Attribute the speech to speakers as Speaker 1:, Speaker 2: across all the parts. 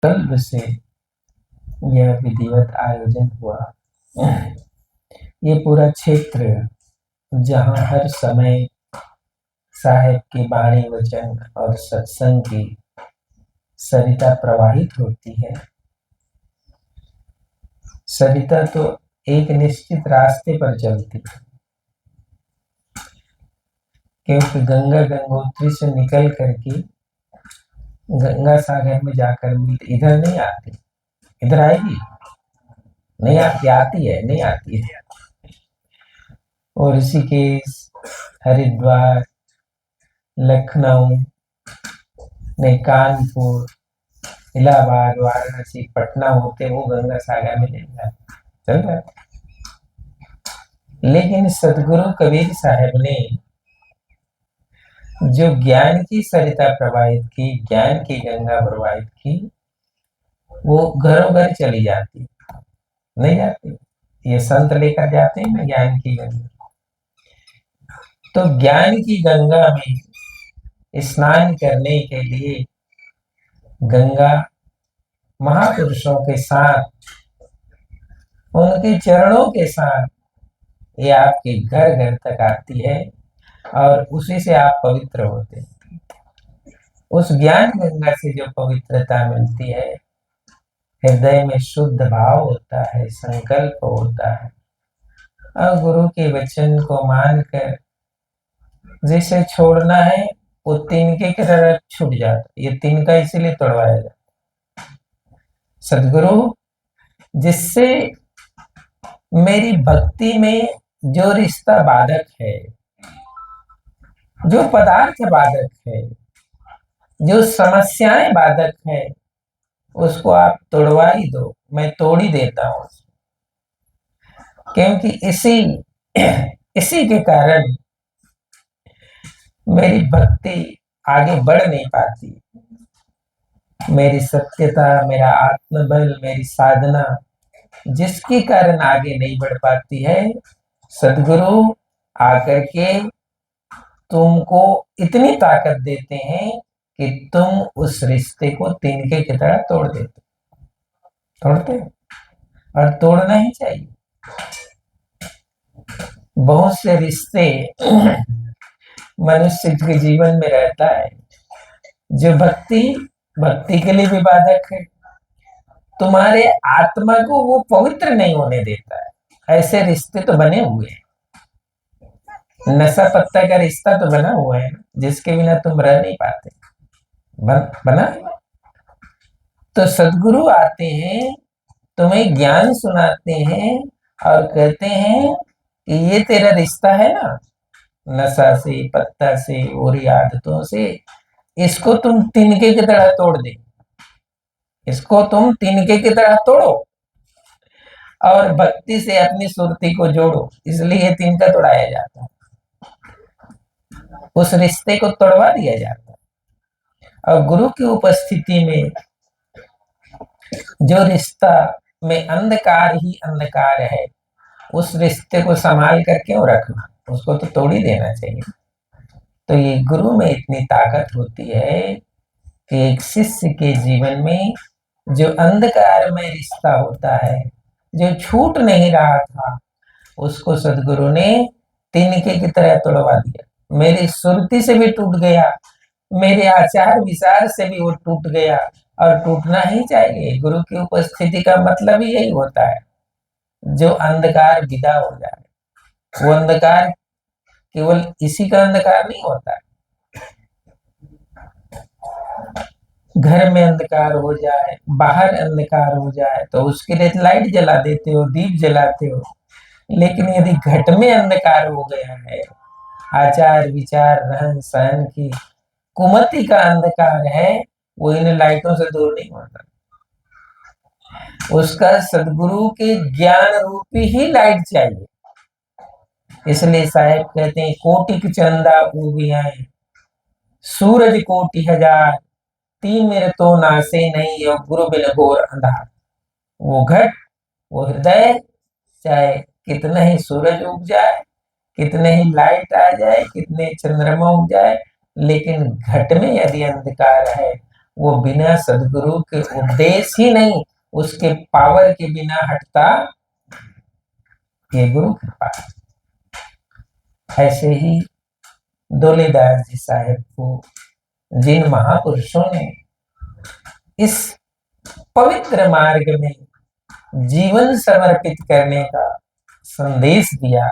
Speaker 1: कल्प से यह विधिवत आयोजन हुआ। ये पूरा क्षेत्र जहाँ हर समय साहेब की वाणी वचन और सत्संग की सरिता प्रवाहित होती है। सरिता तो एक निश्चित रास्ते पर चलती है, क्योंकि गंगा गंगोत्री से निकल करके गंगा सागर में जाकर मिलती। इधर नहीं आती, इधर आएगी नहीं आती, आती है नहीं आती है। और ऋषिकेश, हरिद्वार, लखनऊ, नहीं कानपुर, इलाहाबाद, वाराणसी, पटना होते वो गंगा सागर में नहीं जाते, चल रहा है। लेकिन सदगुरु कबीर साहब ने जो ज्ञान की सरिता प्रवाहित की, ज्ञान की गंगा प्रवाहित की, वो घरों घर चली जाती, नहीं जाती। ये संत लेकर जाते हैं ना ज्ञान की गंगा। तो ज्ञान की गंगा में स्नान करने के लिए गंगा महापुरुषों के साथ, उनके चरणों के साथ ये आपके घर घर तक आती है और उसी से आप पवित्र होते हैं। उस ज्ञान गंगा से जो पवित्रता मिलती है, हृदय में शुद्ध भाव होता है, संकल्प होता है, और गुरु के वचन को मानकर जिसे छोड़ना है वो तिनके की तरह छूट जाता। ये तिनका इसीलिए तोड़वाया जाता। सदगुरु जिससे मेरी भक्ति में जो रिश्ता बाधक है, जो पदार्थ बाधक है, जो समस्याएं बाधक है, उसको आप तोड़वा ही दो, मैं तोड़ ही देता हूं। क्योंकि इसी के कारण मेरी भक्ति आगे बढ़ नहीं पाती। मेरी सत्यता, मेरा आत्मबल, मेरी साधना जिसके कारण आगे नहीं बढ़ पाती है, सदगुरु आकर के तुमको इतनी ताकत देते हैं कि तुम उस रिश्ते को तिनके की तरह तोड़ देते, तोड़ते, और तोड़ना ही चाहिए। बहुत से रिश्ते मनुष्य के जीवन में रहता है जो भक्ति के लिए भी बाधक है, तुम्हारे आत्मा को वो पवित्र नहीं होने देता है। ऐसे रिश्ते तो बने हुए हैं। नशा पत्ता का रिश्ता तो बना हुआ है, जिसके बिना तुम रह नहीं पाते, बना। तो सदगुरु आते हैं, तुम्हें ज्ञान सुनाते हैं और कहते हैं कि ये तेरा रिश्ता है ना, नशा से, पत्ता से, और आदतों से, इसको तुम तिनके की तरह तोड़ दे, इसको तुम तिनके की तरह तोड़ो और भक्ति से अपनी सुरती को जोड़ो। इसलिए तिनका तोड़ाया जाता है, उस रिश्ते को तोड़वा दिया जाता है। और गुरु की उपस्थिति में जो रिश्ता में अंधकार ही अंधकार है, उस रिश्ते को संभाल कर क्यों रखना, उसको तो तोड़ ही देना चाहिए। तो ये गुरु में इतनी ताकत होती है कि एक शिष्य के जीवन में जो अंधकार में रिश्ता होता है, जो छूट नहीं रहा था, उसको सदगुरु ने तिनके की तरह तोड़वा दिया। मेरी सुरती से भी टूट गया, मेरे आचार विचार से भी वो टूट गया, और टूटना ही चाहिए। गुरु की उपस्थिति का मतलब ही यही होता है, जो अंधकार विदा हो जाए। वो अंधकार केवल इसी का अंधकार नहीं होता है, घर में अंधकार हो जाए, बाहर अंधकार हो जाए तो उसके लिए लाइट जला देते हो, दीप जलाते हो। लेकिन यदि घट में अंधकार हो गया है, आचार विचार रहन सहन की कुमति का अंधकार है, वो इन लाइटों से दूर नहीं होता। उसका सदगुरु के ज्ञान रूपी ही लाइट चाहिए। इसलिए साहेब कहते हैं, कोटि चंदा उबियाए, सूरज कोटि हजार, तीमिर तो नासे नहीं, और गुरु बिन घोर अंधार। वो घट, वो हृदय, चाहे कितने ही सूरज उग जाए, कितने ही लाइट आ जाए, कितने चंद्रमा उग जाए, लेकिन घट में यदि अंधकार है, वो बिना सदगुरु के उपदेश ही नहीं, उसके पावर के बिना हटता, ये गुरु कृपा। ऐसे ही दौलेदास जी साहेब को जिन महापुरुषों ने इस पवित्र मार्ग में जीवन समर्पित करने का संदेश दिया,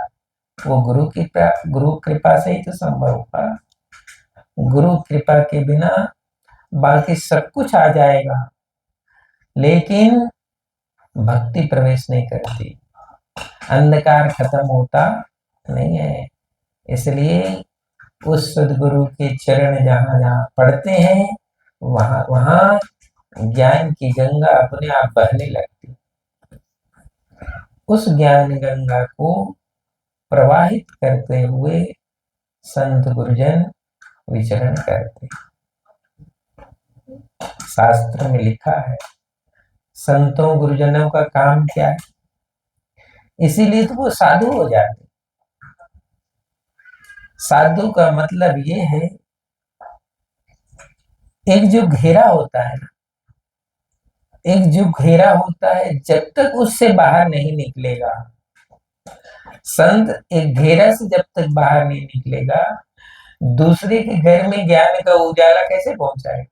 Speaker 1: वो गुरु कृपा से ही तो संभव हुआ। गुरु कृपा के बिना बाकी सब कुछ आ जाएगा, लेकिन भक्ति प्रवेश नहीं करती, अंधकार खत्म होता नहीं है। इसलिए उस सदगुरु के चरण जहां जहां पड़ते हैं, वहां वहां ज्ञान की गंगा अपने आप बहने लगती। उस ज्ञान गंगा को प्रवाहित करते हुए संत गुरुजन विचरण करते। शास्त्र में लिखा है, संतों गुरुजनों का काम क्या है, इसीलिए तो वो साधु हो जाते। साधु का मतलब ये है, एक जो घेरा होता है ना, एक जो घेरा होता है, जब तक उससे बाहर नहीं निकलेगा, संत एक घेरा से जब तक बाहर नहीं निकलेगा, दूसरे के घर में ज्ञान का उजाला कैसे पहुंचाएगा।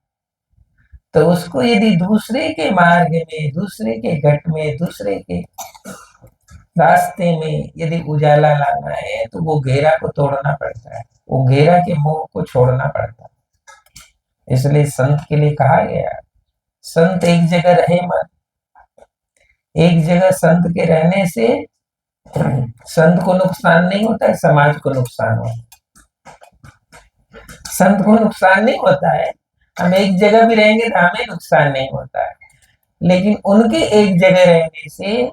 Speaker 1: तो उसको यदि दूसरे के मार्ग में, दूसरे के घट में, दूसरे के रास्ते में यदि उजाला लाना है, तो वो घेरा को तोड़ना पड़ता है, वो घेरा के मोह को छोड़ना पड़ता है। इसलिए संत के लिए कहा गया, संत एक जगह रहे मत। एक जगह संत के रहने से संत को नुकसान नहीं होता है, समाज को नुकसान होता है। संत को नुकसान नहीं होता है, हम एक जगह भी रहेंगे तो हमें नुकसान नहीं होता है, लेकिन उनके एक जगह रहने से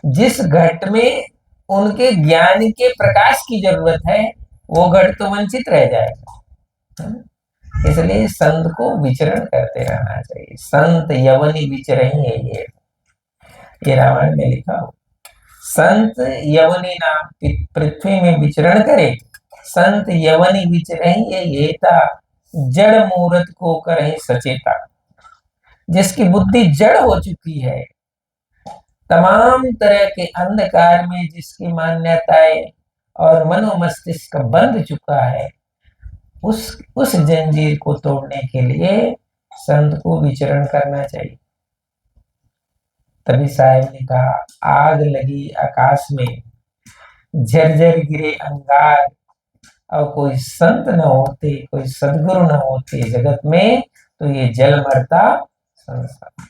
Speaker 1: जिस घट में उनके ज्ञान के प्रकाश की जरूरत है, वो घट तो वंचित रह जाएगा। इसलिए संत को विचरण करते रहना चाहिए। संत यवनी विचरेंगे, ये रामायण में लिखा हो, संत यवनी नाम पृथ्वी में विचरण करे, संत यवनी विचरेंगे येता, जड़ मूर्त को करे सचेता। जिसकी बुद्धि जड़ हो चुकी है, तमाम तरह के अंधकार में जिसकी मान्यताएं और मनोमस्तिष्क बंध चुका है, उस जंजीर को तोड़ने के लिए संत को विचरण करना चाहिए। तभी साहब ने कहा, आग लगी आकाश में, झरझर गिरे अंगार, और कोई संत न होते, कोई सदगुरु न होते जगत में, तो ये जल मरता संसार।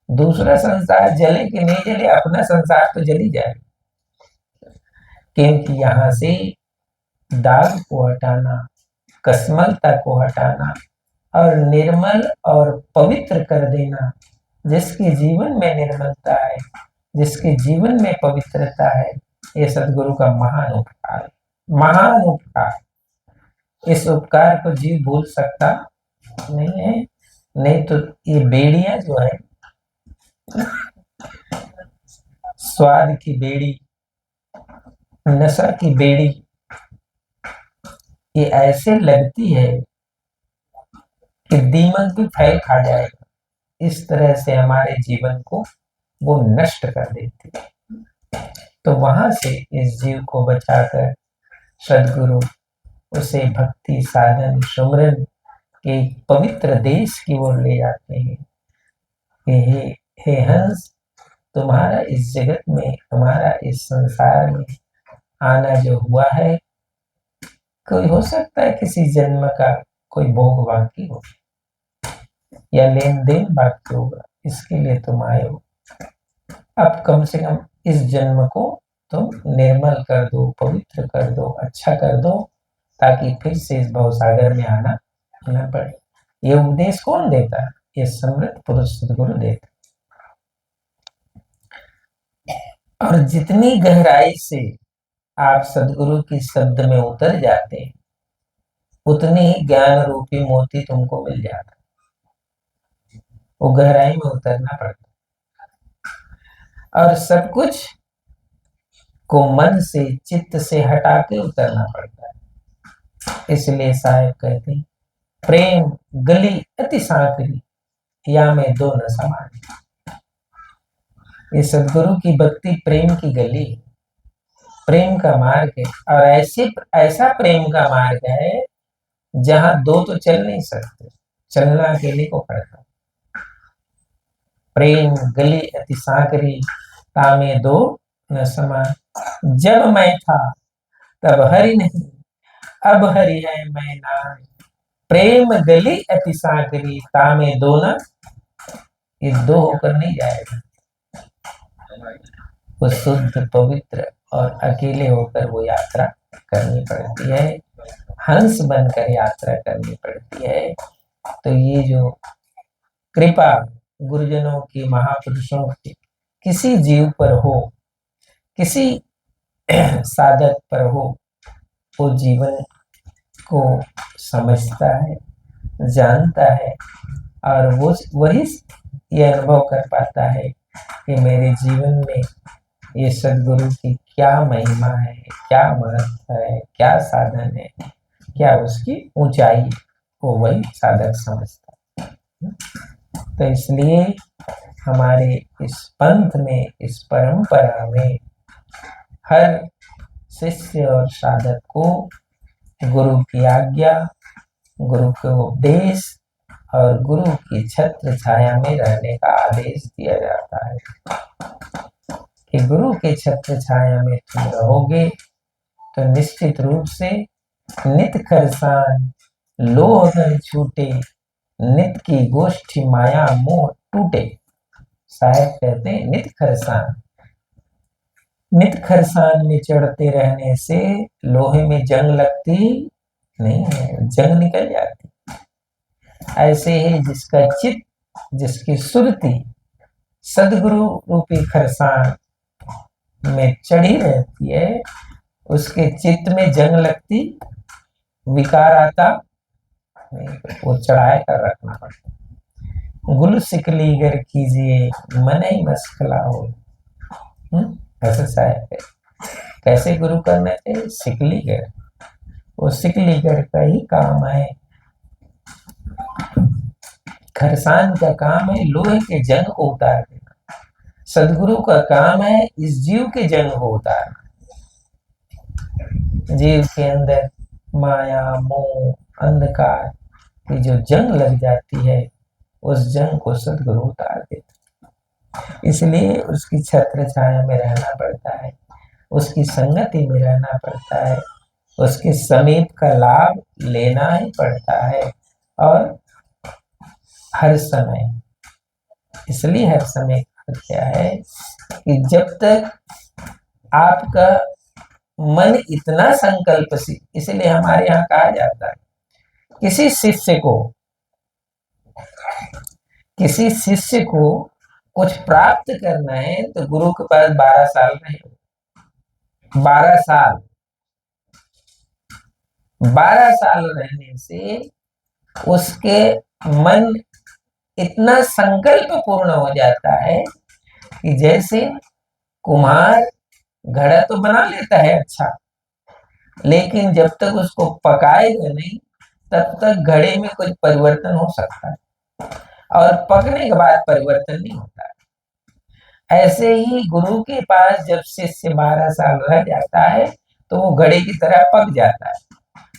Speaker 1: दूसरा संसार जले कि नहीं जले, अपना संसार तो जल ही जाए, क्योंकि यहां से दाग को हटाना, कसमलता को हटाना और निर्मल और पवित्र कर देना। जिसके जीवन में निर्मलता है, जिसके जीवन में पवित्रता है, ये सदगुरु का महान उपकार, महान उपकार। इस उपकार को जीव भूल सकता नहीं है। नहीं तो ये बेड़ियां जो है, स्वाद की बेड़ी, नशा की बेड़ी, ये ऐसे लगती है कि दीमक भी फैल खा जाएगा। इस तरह से हमारे जीवन को वो नष्ट कर देती है। तो वहां से इस जीव को बचाकर सदगुरु उसे भक्ति साधन सुमरन के पवित्र देश की ओर ले जाते हैं। हे हंस, तुम्हारा इस जगत में, तुम्हारा इस संसार में आना जो हुआ है, कोई हो सकता है किसी जन्म का कोई भोग बाकी हो या लेन देन बाकी होगा, इसके लिए तुम आए हो। अब कम से कम इस जन्म को तुम निर्मल कर दो, पवित्र कर दो, अच्छा कर दो, ताकि फिर से इस भवसागर में आना न पड़े। ये उपदेश कौन देता है? ये समृद्ध पुरुष सदगुरु देता। और जितनी गहराई से आप सदगुरु की शब्द में उतर जाते हैं, उतनी ही ज्ञान रूपी मोती तुमको मिल जाता। वो गहराई में उतरना पड़ता, और सब कुछ को मन से, चित्त से हटा के उतरना पड़ता है। इसलिए साहब कहते हैं, प्रेम गली अति सांकरी, या में दो न समान। ये सदगुरु की भक्ति प्रेम की गली है, प्रेम का मार्ग है। और ऐसा प्रेम का मार्ग है जहां दो तो चल नहीं सकते, चलना अकेले को पड़ता। प्रेम गली अति सागरी, तामे दो न समान। जब मैं था तब हरि नहीं, अब हरि है मैं नाम। प्रेम गली अति सागरी, तामे दो न, ये दो होकर नहीं जाएगा। वो शुद्ध पवित्र और अकेले होकर वो यात्रा करनी पड़ती है, हंस बनकर यात्रा करनी पड़ती है। तो ये जो कृपा गुरुजनों की, महापुरुषों की किसी जीव पर हो, किसी साधक पर हो, वो जीवन को समझता है, जानता है, और वो वही ये अनुभव कर पाता है कि मेरे जीवन में ये सदगुरु की क्या महिमा है, क्या महत्व है, क्या साधन है, क्या उसकी ऊंचाई है, वो वही साधक समझता है। तो इसलिए हमारे इस पंथ में, इस परंपरा में हर शिष्य और साधक को गुरु की आज्ञा, गुरु के उपदेश और गुरु की छत्र छाया में रहने का आदेश दिया जाता है कि गुरु के छत्र छाया में तुम रहोगे तो निश्चित रूप से नित खरसान लोह न छूटे, नित की गोष्ठी माया मोह टूटे। साहब कहते हैं नित खरसान में चढ़ते रहने से लोहे में जंग लगती नहीं है, जंग निकल जाती। ऐसे ही जिसका चित्त, जिसकी सुरती सदगुरु रूपी खरसान में चढ़ी रहती है, उसके चित्त में जंग लगती, विकार आता नहीं, वो चढ़ाए कर रखना पड़ता। गुल सिकलीगर कीजिए मन ही मस्कला हो। ऐसा साहब है। कैसे गुरु करना चाहिए? सिकलीगर, वो सिकलीगर का ही काम है। खरसान का काम है लोहे के जंग को उतार देना, सदगुरु का काम है इस जीव के जंग को उतारना। जीव के अंदर माया मोह अंधकार की जो जंग लग जाती है, उस जंग को सदगुरु उतार देता। इसलिए उसकी छत्र छाया में रहना पड़ता है, उसकी संगति में रहना पड़ता है, उसके समीप का लाभ लेना ही पड़ता है। और हर समय, इसलिए हर समय क्या है कि जब तक आपका मन इतना संकल्पशील, इसलिए हमारे यहाँ कहा जाता है किसी शिष्य को कुछ प्राप्त करना है तो गुरु के पास 12 साल रहे। 12 साल रहने से उसके मन इतना संकल्प पूर्ण हो जाता है कि जैसे कुम्हार घड़ा तो बना लेता है अच्छा, लेकिन जब तक उसको पकाएगा नहीं तब तक घड़े में कुछ परिवर्तन हो सकता है, और पकने के बाद परिवर्तन नहीं होता है। ऐसे ही गुरु के पास जब शिष्य 12 साल रह जाता है तो वो घड़े की तरह पक जाता है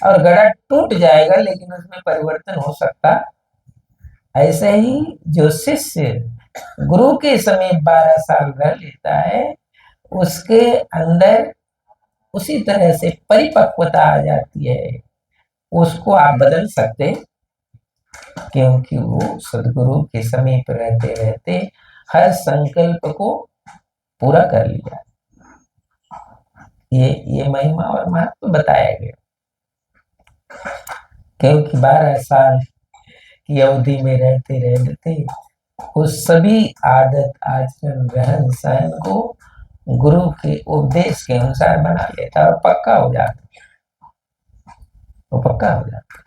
Speaker 1: और घड़ा टूट जाएगा, लेकिन उसमें परिवर्तन हो सकता। ऐसे ही जो शिष्य गुरु के समीप 12 साल रह लेता है, उसके अंदर उसी तरह से परिपक्वता आ जाती है। उसको आप बदल सकते, क्योंकि वो सदगुरु के समीप रहते रहते हर संकल्प को पूरा कर लिया। ये महिमा और महत्व बताया गया, क्योंकि 12 साल की अवधि में रहते रहते उस सभी आदत आचरण रहन सहन को गुरु के उपदेश के अनुसार बना लेता और पक्का हो जाता, वो पक्का हो जाता।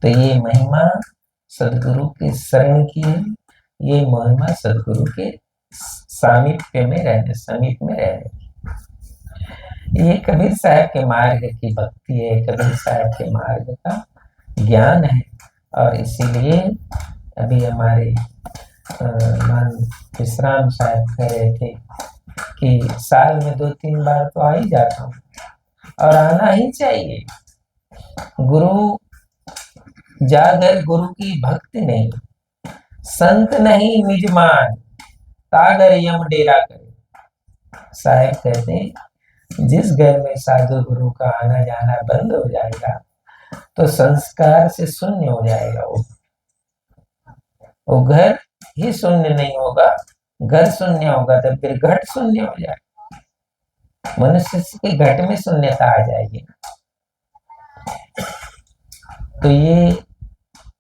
Speaker 1: तो ये महिमा सदगुरु के शरण की है, ये महिमा सदगुरु के सामीप्य में रहने, समीप में रहने की। ये कबीर साहब के मार्ग की भक्ति है, कबीर साहब के मार्ग का ज्ञान है। और इसीलिए अभी हमारे मान विश्राम साहब कह रहे थे कि साल में 2-3 बार तो आ ही जाता हूँ और आना ही चाहिए। गुरु जागर गुरु की भक्ति नहीं, संत नहीं निजमान, तागर यम डेरा करे। साहब कहते हैं जिस घर में साधु गुरु का आना जाना बंद हो जाएगा तो संस्कार से शून्य हो जाएगा। वो घर ही शून्य नहीं होगा, घर शून्य होगा तो फिर घट शून्य हो जाएगा, मनुष्य के घट में शून्यता आ जाएगी। तो ये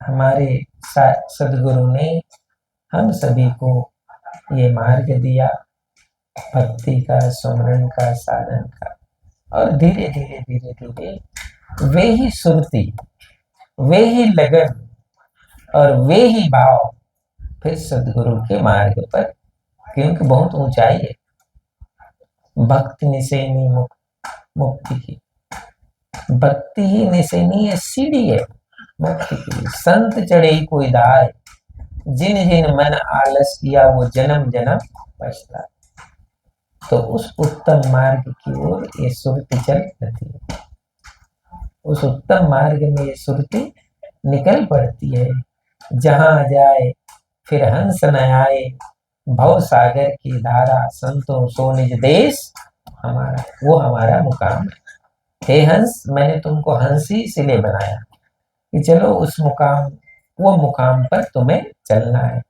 Speaker 1: हमारे सदगुरु ने हम सभी को ये मार्ग दिया भक्ति का, सुमरन का, साधन का, और धीरे धीरे धीरे धीरे वे ही सुरती, वे ही लगन और वे ही भाव फिर सदगुरु के मार्ग पर, क्योंकि बहुत ऊंचाई है भक्ति निसेनी मुक्ति की। भक्ति ही निसेनी है, सीढ़ी है मुक्ति की। संत चढ़े कोई दाय, जिन जिन मन आलस किया वो जन्म जन्म पछता। तो उस उत्तम मार्ग की ओर ये सुरती चल रहती है, उस उत्तम मार्ग में ये सुरती निकल पड़ती है। जहां जाए फिर हंस न आए, भव सागर की धारा, संतों सो निज देश हमारा। वो हमारा मुकाम है। हे हंस, मैंने तुमको हंस ही इसलिए बनाया कि चलो उस मुकाम, वो मुकाम पर तुम्हें चलना है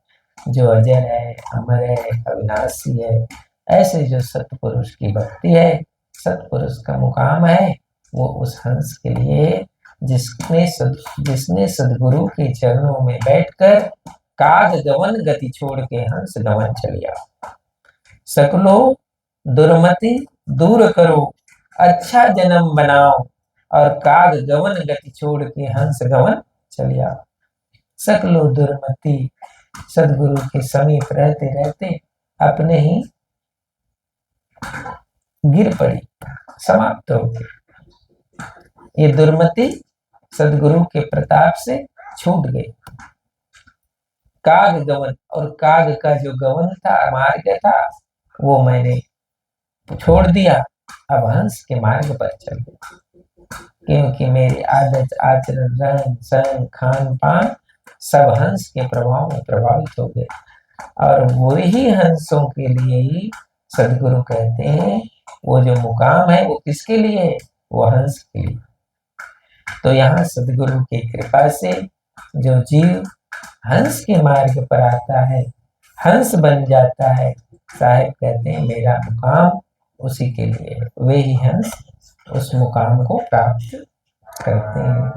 Speaker 1: जो अजर है, अमर है, अविनाशी है। ऐसे जो सतपुरुष की भक्ति है, सतपुरुष का मुकाम है, वो उस हंस के लिए जिसने सदगुरु के चरणों में बैठकर काग गवन गति छोड़ के हंस गवन चलिया। सकलो दुर्मति दूर करो, अच्छा जन्म बनाओ, और काग गवन गति छोड़ के हंस गवन चलिया। सकलो दुर्मति, सदगुरु के समीप रहते रहते अपने ही गिर पड़ी, समाप्त हो गई। ये दुर्मति सदगुरु के प्रताप से छूट गई। काग गवन, और काग का जो गवन था, मार्ग था, वो मैंने छोड़ दिया, अब हंस के मार्ग पर चल गई। क्योंकि मेरी आदत, आचरण, रहन सहन, खान पान सब हंस के प्रभाव में प्रभावित हो गए। और वही हंसों के लिए ही सदगुरु कहते हैं वो जो मुकाम है वो किसके लिए है? वो हंस के लिए। तो यहाँ सदगुरु की कृपा से जो जीव हंस के मार्ग पर आता है, हंस बन जाता है, साहिब कहते हैं मेरा मुकाम उसी के लिए है। वे ही हंस उस मुकाम को प्राप्त करते हैं।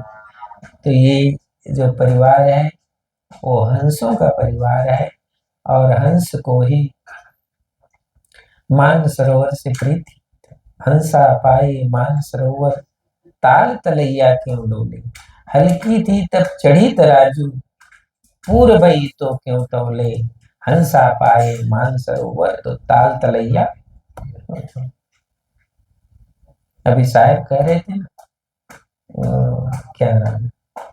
Speaker 1: तो ये जो परिवार है वो हंसों का परिवार है, और हंस को ही मान सरोवर से प्रीति। हंसा पाए मान सरोवर, ताल तलैया क्यों डोले। हल्की थी तब चढ़ी तराजू, पूर भई तो क्यों तौले। हंसा पाए मान सरोवर तो ताल तलैया। अभी साहब कह रहे थे क्या नाम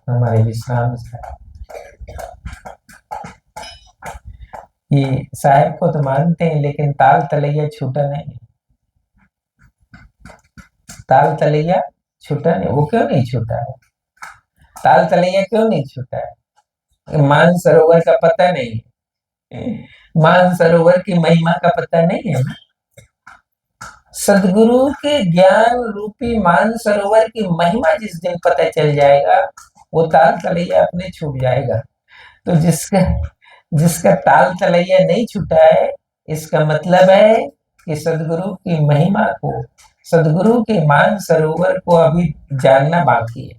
Speaker 1: हमारे विश्राम साहब, ये साहब को तो मानते हैं लेकिन ताल तलैया छूटा नहीं। ताल तलैया छूटा नहीं, वो क्यों नहीं छूटा है? ताल तलैया क्यों नहीं छूटा है? मान सरोवर का पता नहीं है, मान सरोवर की महिमा का पता नहीं है। सदगुरु के ज्ञान रूपी मान सरोवर की महिमा जिस दिन पता चल जाएगा, वो ताल तलैया अपने छूट जाएगा। तो जिसका ताल तलैया नहीं छूटा है, इसका मतलब है कि सदगुरु की महिमा को, सदगुरु के मान सरोवर को अभी जानना बाकी है।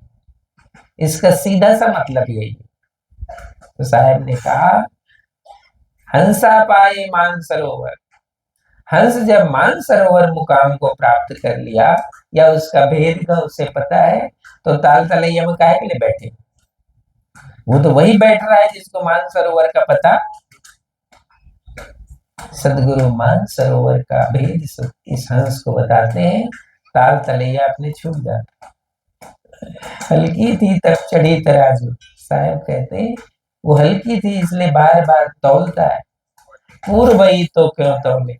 Speaker 1: इसका सीधा सा मतलब यही है। तो साहब ने कहा हंसा पाए मान सरोवर। हंस जब मान सरोवर मुकाम को प्राप्त कर लिया या उसका भेद का उसे पता है, तो ताल तलैया में काहे के लिए बैठे? वो तो वही बैठ रहा है जिसको मान सरोवर का पता। सदगुरु मान सरोवर का भेद इस हंस को बताते हैं, ताल तलैया अपने छूट जाता। हल्की थी तब चढ़ी तराजू। साहब कहते हैं वो हल्की थी इसलिए बार बार तौलता है। पूर्व ही तो क्यों तौले,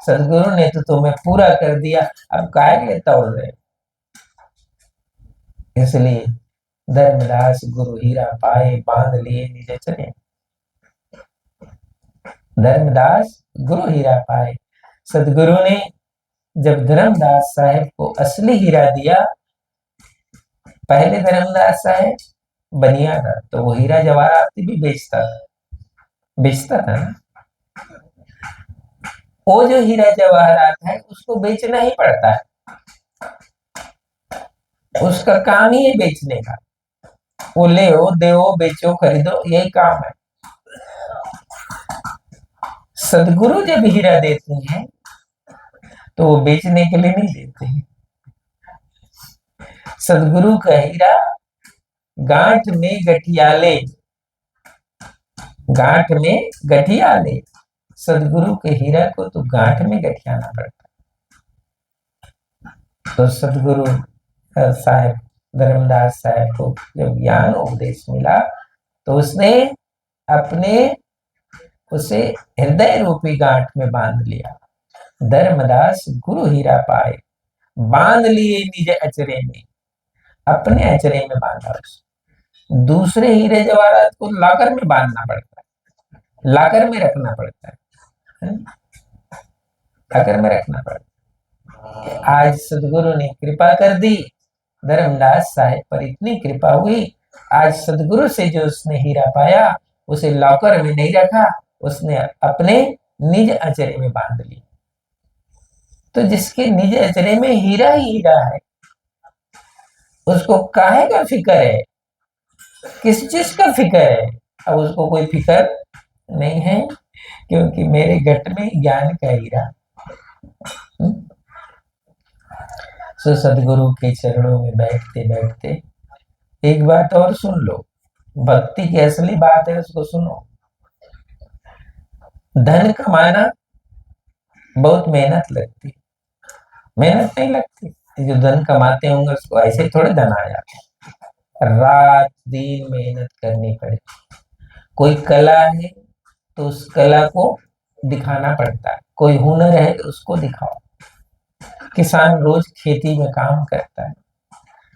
Speaker 1: सदगुरु ने तो तुम्हें पूरा कर दिया, अब काहे के लिए तौल रहे। इसलिए धर्मदास गुरु हीरा पाए, बांध लिए निज चले। धर्मदास गुरु हीरा पाए, सदगुरु ने जब धर्मदास साहब को असली हीरा दिया, पहले धर्मदास साहब बनिया था तो वो हीरा जवाहरात भी बेचता था ना। वो जो हीरा जवाहरात है उसको बेचना ही पड़ता है, उसका काम ही है बेचने का। वो ले दो बेचो खरीदो, यही काम है। सदगुरु जब हीरा देते हैं तो वो बेचने के लिए नहीं देते हैं। सदगुरु का हीरा गांठ में गठियाले, गांठ में गठियाले। सदगुरु के हीरा को तो गांठ में गठियाना पड़ता है। तो सदगुरु साहब धर्मदास साहब को जब ज्ञान उपदेश मिला तो उसने अपने उसे हृदय रूपी गांठ में बांध लिया। धर्मदास गुरु हीरा पाए, बांध लिए निज अचरे में, अपने अचरे में बांधा उसे। दूसरे हीरे जवाहरात को लाकर में बांधना पड़ता है, लाकर में रखना पड़ता है, लाकर में रखना पड़ता है। आज सदगुरु ने कृपा कर दी, धर्मदास साहेब पर इतनी कृपा हुई, आज सदगुरु से जो उसने हीरा पाया उसे लॉकर में नहीं रखा, उसने अपने निज अचरे में बांध लिया। तो जिसके निज अचरे में हीरा ही हीरा है, उसको काहे का फिक्र है, किस चीज का फिक्र है। अब उसको कोई फिक्र नहीं है, क्योंकि मेरे घट में ज्ञान का हीरा। सो सदगुरु के चरणों में बैठते बैठते एक बात और सुन लो, भक्ति की असली बात है, उसको सुनो। धन कमाना बहुत मेहनत लगती, मेहनत नहीं लगती। जो धन कमाते होंगे उसको ऐसे थोड़े धन आ जाते, रात दिन मेहनत करनी पड़े। कोई कला है तो उस कला को दिखाना पड़ता है, कोई हुनर है तो उसको दिखाओ। किसान रोज खेती में काम करता है,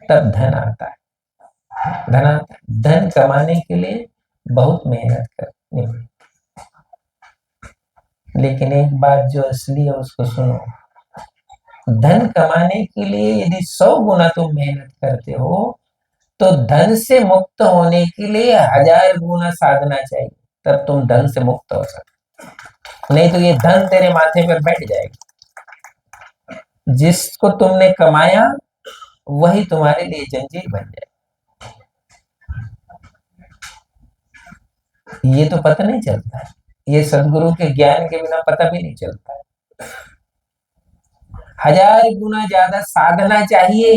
Speaker 1: तब धन आता है, धन आता है। धन कमाने के लिए बहुत मेहनत करनी पड़ती। लेकिन एक बात जो असली है उसको सुनो, धन कमाने के लिए यदि 100 गुना तुम मेहनत करते हो तो धन से मुक्त होने के लिए 1000 गुना साधना चाहिए, तब तुम धन से मुक्त हो सकते। नहीं तो ये धन तेरे माथे पर बैठ जाएगा, जिसको तुमने कमाया वही तुम्हारे लिए जंजीर बन जाए। ये तो पता नहीं चलता है, ये सदगुरु के ज्ञान के बिना पता भी नहीं चलता है। 1000 गुना ज्यादा साधना चाहिए,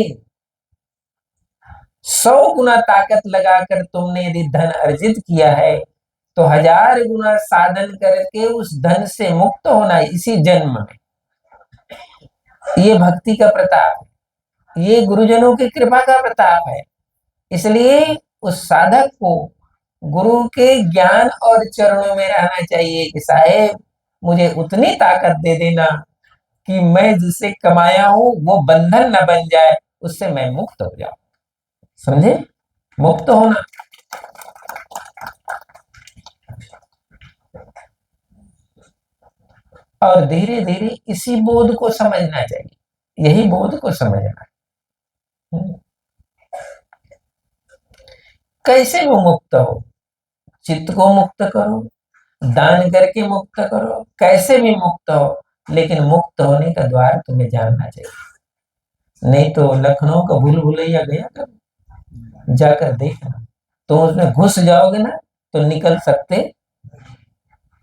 Speaker 1: 100 गुना ताकत लगाकर तुमने यदि धन अर्जित किया है तो 1000 गुना साधन करके उस धन से मुक्त होना इसी जन्म में। ये भक्ति का प्रताप है, ये गुरुजनों की कृपा का प्रताप है। इसलिए उस साधक को गुरु के ज्ञान और चरणों में रहना चाहिए कि साहेब मुझे उतनी ताकत दे देना कि मैं जिसे कमाया हूं वो बंधन न बन जाए, उससे मैं मुक्त हो जाऊं। समझे, मुक्त होना। और धीरे धीरे इसी बोध को समझना चाहिए, यही बोध को समझना। कैसे वो मुक्त हो, चित्त को मुक्त करो, दान करके मुक्त करो, कैसे भी मुक्त हो, लेकिन मुक्त होने का द्वार तुम्हें जानना चाहिए। नहीं तो लखनऊ का भूल भुलैया गया कर जाकर देखना, तुम उसमें घुस जाओगे ना तो निकल सकते,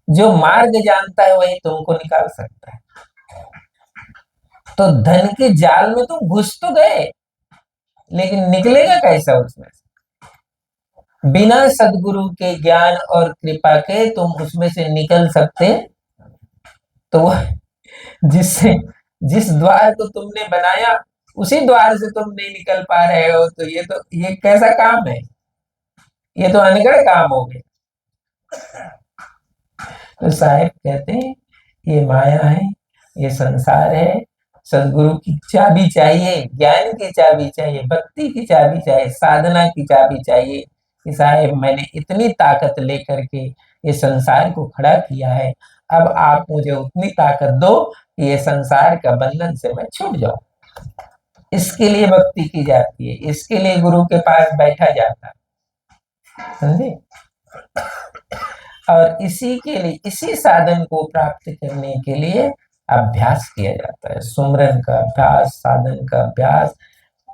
Speaker 1: जो मार्ग जानता है वही तुमको निकाल सकता है। तो धन के जाल में तुम घुस तो गए, लेकिन निकलेगा कैसा उसमें। बिना सदगुरु के ज्ञान और कृपा के तुम उसमें से निकल सकते तो जिससे जिस द्वार को तुमने बनाया उसी द्वार से तुम नहीं निकल पा रहे हो, तो ये कैसा काम है, ये तो अनगढ़ काम हो गया। तो साहेब कहते हैं ये माया है, ये संसार है, सदगुरु की चाबी चाहिए, ज्ञान की चाबी चाहिए, भक्ति की चाबी चाहिए, साधना की चाबी चाहिए कि साहेब मैंने इतनी ताकत लेकर के ये संसार को खड़ा किया है, अब आप मुझे उतनी ताकत दो कि ये संसार का बंधन से मैं छूट जाऊं। इसके लिए भक्ति की जाती है, इसके लिए गुरु के पास बैठा जाता है, समझे। और इसी के लिए, इसी साधन को प्राप्त करने के लिए अभ्यास किया जाता है, सुमरन का अभ्यास, साधन का अभ्यास,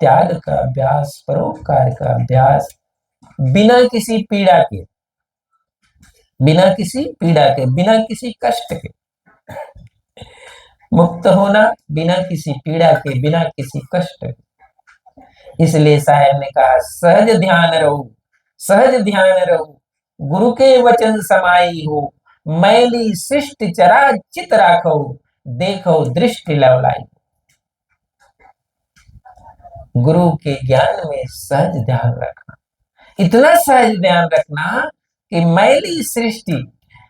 Speaker 1: त्याग का अभ्यास, परोपकार का अभ्यास, बिना किसी पीड़ा के, बिना किसी पीड़ा के, बिना किसी कष्ट के मुक्त होना, बिना किसी पीड़ा के, बिना किसी कष्ट के। इसलिए साहब ने कहा सहज ध्यान रहो, सहज ध्यान रहो, गुरु के वचन समाई हो, मैली सृष्टि चरा चित राखो, देखो दृष्टि लवलाई। गुरु के ज्ञान में सहज ध्यान रखना, इतना सहज ध्यान रखना कि मैली सृष्टि,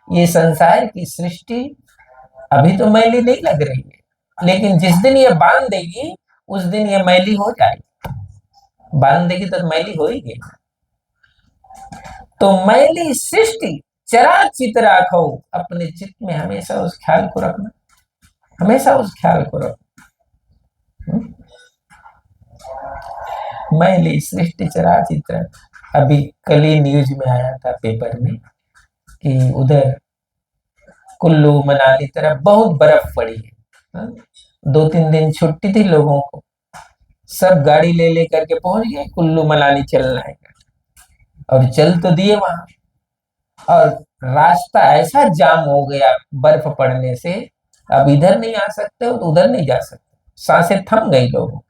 Speaker 1: ये संसार की सृष्टि अभी तो मैली नहीं लग रही है, लेकिन जिस दिन ये बांध देगी उस दिन ये मैली हो जाएगी, बांध देगी तो मैली होगी। तो मैली सृष्टि चरा चित राखो, अपने चित्त में हमेशा उस ख्याल को रखना, हमेशा उस ख्याल को रखना। मैली सृष्टि चरा चित्र। अभी कल ही न्यूज में आया था पेपर में कि उधर कुल्लू मनाली तरफ बहुत बर्फ पड़ी है, 2-3 दिन छुट्टी थी लोगों को, सब गाड़ी ले ले करके पहुंच गए कुल्लू मनाली चलना है, और चल तो दिए वहां, और रास्ता ऐसा जाम हो गया बर्फ पड़ने से, अब इधर नहीं आ सकते हो तो उधर नहीं जा सकते, सांसें थम गई लोगों।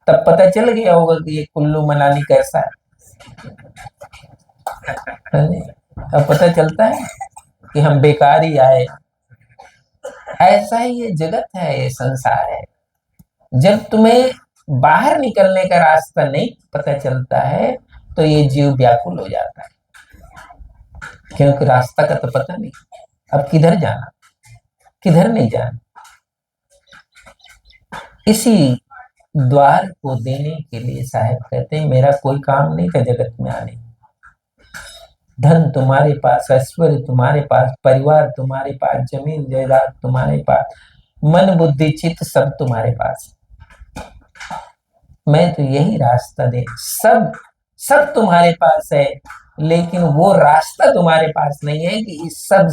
Speaker 1: तब पता चल गया होगा कि ये कुल्लू मनाली कैसा है। अब पता चलता है कि हम बेकार ही आए। ऐसा ही ये जगत है, ये संसार है। जब तुम्हें बाहर निकलने का रास्ता नहीं पता चलता है तो ये जीव व्याकुल हो जाता है, क्योंकि रास्ता का तो पता नहीं, अब किधर जाना, किधर नहीं जाना। इसी द्वार को देने के लिए साहब कहते हैं मेरा कोई काम नहीं था जगत में आने, धन तुम्हारे पास, ऐश्वर्य तुम्हारे पास, परिवार तुम्हारे पास, जमीन जायदाद तुम्हारे पास, मन बुद्धि चित्त सब तुम्हारे पास, मैं तो यही रास्ता दे, सब सब तुम्हारे पास है, लेकिन वो रास्ता तुम्हारे पास नहीं है कि इस सब